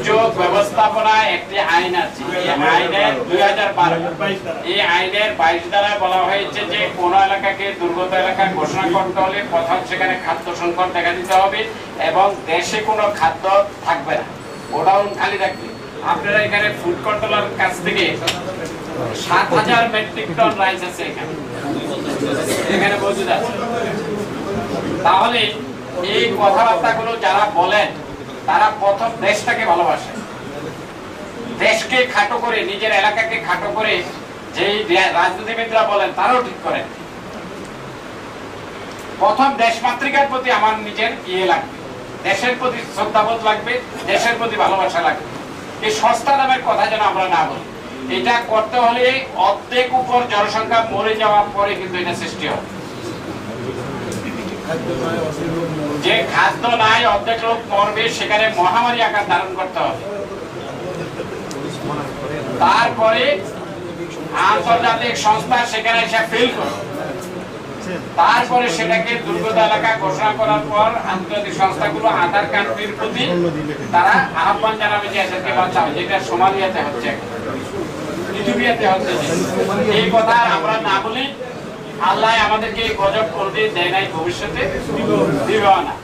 দুর্যোগ ব্যবস্থাপনা একটি আইন আছে, এই আইনের 2012 এই আইনের 22 ধারায় বলা হয়েছে যে কোন এলাকাকে দুর্গত এলাকা ঘোষণা করতে হলে প্রথম সেখানে খাদ্য সংকট দেখা দিতে হবে এবং দেশে কোনো খাদ্য থাকবে না, গোডাউন খালি থাকবে। আপনারা এখানে ফুড কন্ট্রোলার কাছ থেকে 7000 মেট্রিক টন রাইস আছে এখানে মজুদ আছে। তাহলে এই কথাবার্তাগুলো যারা বলেন তারা প্রথম দেশটাকে ভালোবাসে, দেশকে খাটো করে, নিজের এলাকাকে খাটো করে যেই রাজনীতিবিদরা বলেন তারাও ঠিক করেন। প্রথম দেশমাতৃকার প্রতি আমার নিজের লাগবে, দেশের প্রতি শ্রদ্ধাবোধ লাগবে, দেশের প্রতি ভালোবাসা লাগবে। এই সস্তা দামের কথা যেন আমরা না বলি। এটা করতে হলে অর্ধেক উপর জনসংখ্যা মরে যাওয়ার পরে কিন্তু এটা সৃষ্টি হয়। যে খাদ্য নাই, অর্ধেক লোক মরবে, সেখানে মহামারী আকার ধারণ করতে হবে। তারপরে আন্তর্জাতিক সংস্থা সেখানে এসে ফেল করে, তারপরে সেটাকে দুর্গত এলাকা ঘোষণা করার পর আন্তর্জাতিক সংস্থাগুলো আধার কান্ট্রির প্রতি তারা আহ্বান জানাবে যে এদেরকে বাঁচাও, যেটা সোমালিয়াতে হচ্ছে, ইথিওপিয়াতে হচ্ছে। এই কথা আমরা না বলি, আল্লাহ আমাদেরকে গজব করতে দেয় নাই, ভবিষ্যতে দিবেও না।